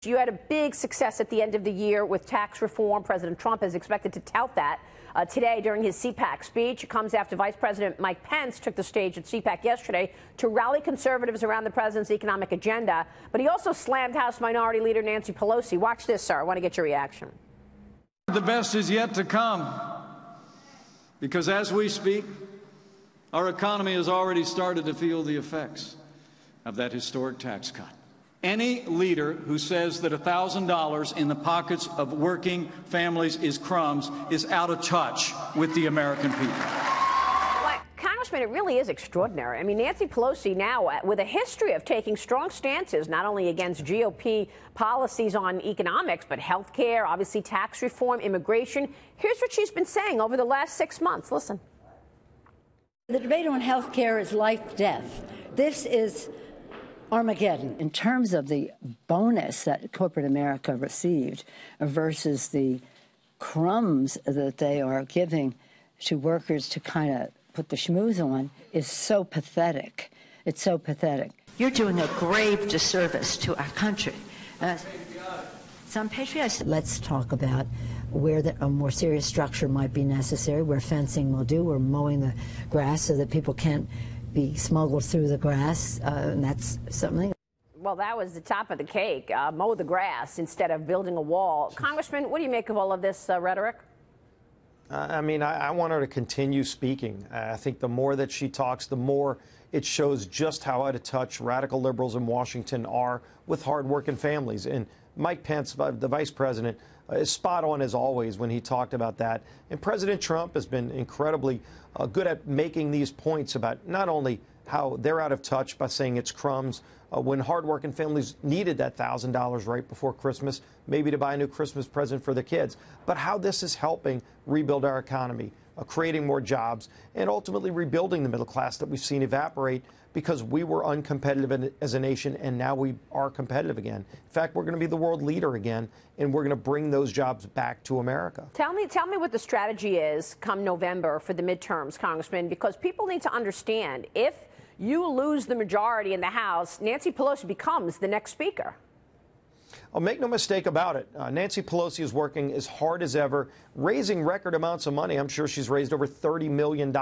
You had a big success at the end of the year with tax reform. President Trump is expected to tout that today during his CPAC speech. It comes after Vice President Mike Pence took the stage at CPAC yesterday to rally conservatives around the president's economic agenda. But he also slammed House Minority Leader Nancy Pelosi. Watch this, sir. I want to get your reaction. The best is yet to come, because as we speak, our economy has already started to feel the effects of that historic tax cut. Any leader who says that $1,000 in the pockets of working families is crumbs is out of touch with the American people. Well, Congressman, it really is extraordinary. I mean, Nancy Pelosi now, with a history of taking strong stances, not only against GOP policies on economics, but health care, obviously tax reform, immigration. Here's what she's been saying over the last 6 months. Listen. The debate on health care is life-death. This is Armageddon. In terms of the bonus that corporate America received versus the crumbs that they are giving to workers to kind of put the schmooze on is so pathetic. It's so pathetic. You're doing a grave disservice to our country. Some patriots. Let's talk about where a more serious structure might be necessary, where fencing will do, or mowing the grass so that people can't be smuggled through the grass, and that's something. Well, that was the top of the cake, mow the grass instead of building a wall. Congressman, what do you make of all of this rhetoric? I mean, I want her to continue speaking. I think the more that she talks, the more it shows just how out of touch radical liberals in Washington are with hardworking families. And Mike Pence, the vice president, is spot on as always when he talked about that. And President Trump has been incredibly good at making these points about not only how they're out of touch by saying it's crumbs when hardworking families needed that $1,000 right before Christmas, maybe to buy a new Christmas present for their kids, but how this is helping rebuild our economy, creating more jobs, and ultimately rebuilding the middle class that we've seen evaporate because we were uncompetitive as a nation, and now we are competitive again. In fact, we're going to be the world leader again, and we're going to bring those jobs back to America. Tell me what the strategy is come November for the midterms, Congressman, because people need to understand if you lose the majority in the House, Nancy Pelosi becomes the next speaker. Oh, make no mistake about it. Nancy Pelosi is working as hard as ever, raising record amounts of money. I'm sure she's raised over $30 million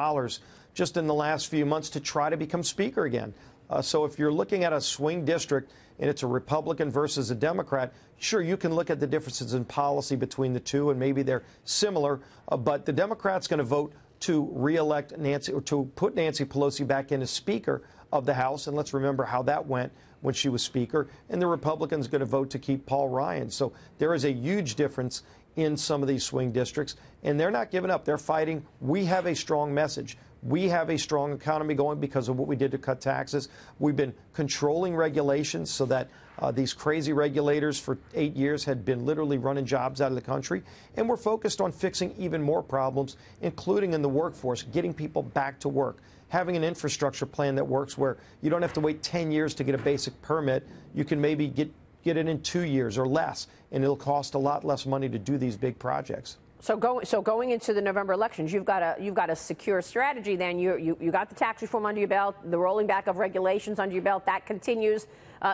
just in the last few months to try to become speaker again. So if you're looking at a swing district and it's a Republican versus a Democrat, sure, you can look at the differences in policy between the two, and maybe they're similar, but the Democrat's going to vote to reelect Nancy, or to put Nancy Pelosi back in as Speaker of the House. And let's remember how that went when she was Speaker. And the Republicans are going to vote to keep Paul Ryan. So there is a huge difference in some of these swing districts, and they're not giving up. They're fighting. We have a strong message. We have a strong economy going because of what we did to cut taxes. We've been controlling regulations so that these crazy regulators for 8 years had been literally running jobs out of the country. And we're focused on fixing even more problems, including in the workforce, getting people back to work, having an infrastructure plan that works where you don't have to wait 10 years to get a basic permit. You can maybe get it in 2 years or less, and it'll cost a lot less money to do these big projects. So going into the November elections, you've got a secure strategy. Then you got the tax reform under your belt, the rolling back of regulations under your belt. That continues,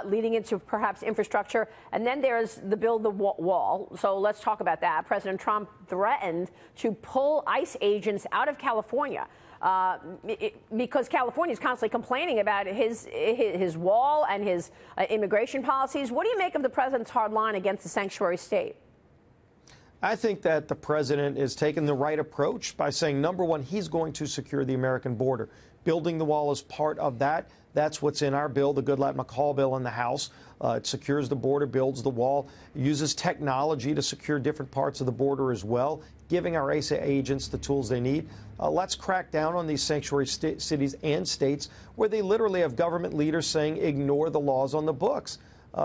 leading into perhaps infrastructure, and then there's the build the wall. So let's talk about that. President Trump threatened to pull ICE agents out of California because California is constantly complaining about his wall and his immigration policies. What do you make of the president's hard line against the sanctuary state? I think that the president is taking the right approach by saying, number one, he's going to secure the American border. Building the wall is part of that. That's what's in our bill, the Goodlatte-McCall bill in the House. It secures the border, builds the wall, uses technology to secure different parts of the border as well, giving our ASA agents the tools they need. Let's crack down on these sanctuary cities and states where they literally have government leaders saying ignore the laws on the books.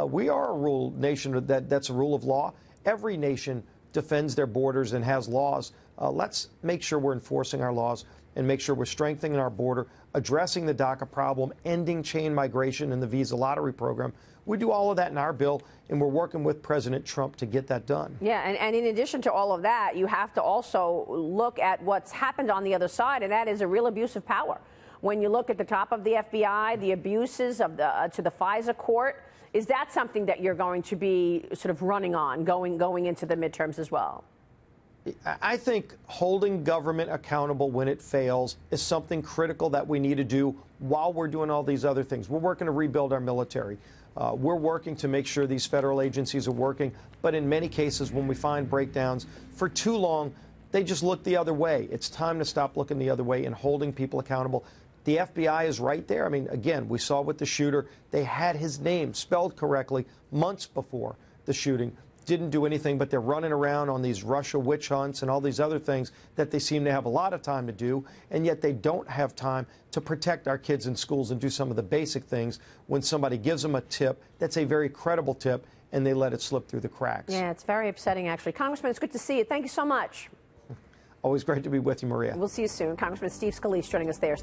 We are a rule nation that's a rule of law. Every nation defends their borders and has laws. Let's make sure we're enforcing our laws and make sure we're strengthening our border, addressing the DACA problem, ending chain migration and the visa lottery program. We do all of that in our bill, and we're working with President Trump to get that done. Yeah, and in addition to all of that, you have to also look at what's happened on the other side, and that is a real abuse of power. When you look at the top of the FBI, the abuses of to the FISA court, Is that something that you're going to be sort of running on going into the midterms as well? I think holding government accountable when it fails is something critical that we need to do while we're doing all these other things. We're working to rebuild our military. We're working to make sure these federal agencies are working. But in many cases, when we find breakdowns, for too long, they just look the other way. It's time to stop looking the other way and holding people accountable. The FBI is right there. I mean, again, we saw with the shooter, they had his name spelled correctly months before the shooting. Didn't do anything, but they're running around on these Russia witch hunts and all these other things that they seem to have a lot of time to do, and yet they don't have time to protect our kids in schools and do some of the basic things when somebody gives them a tip that's a very credible tip and they let it slip through the cracks. Yeah, it's very upsetting, actually. Congressman, it's good to see you. Thank you so much. Always great to be with you, Maria. We'll see you soon. Congressman Steve Scalise joining us there.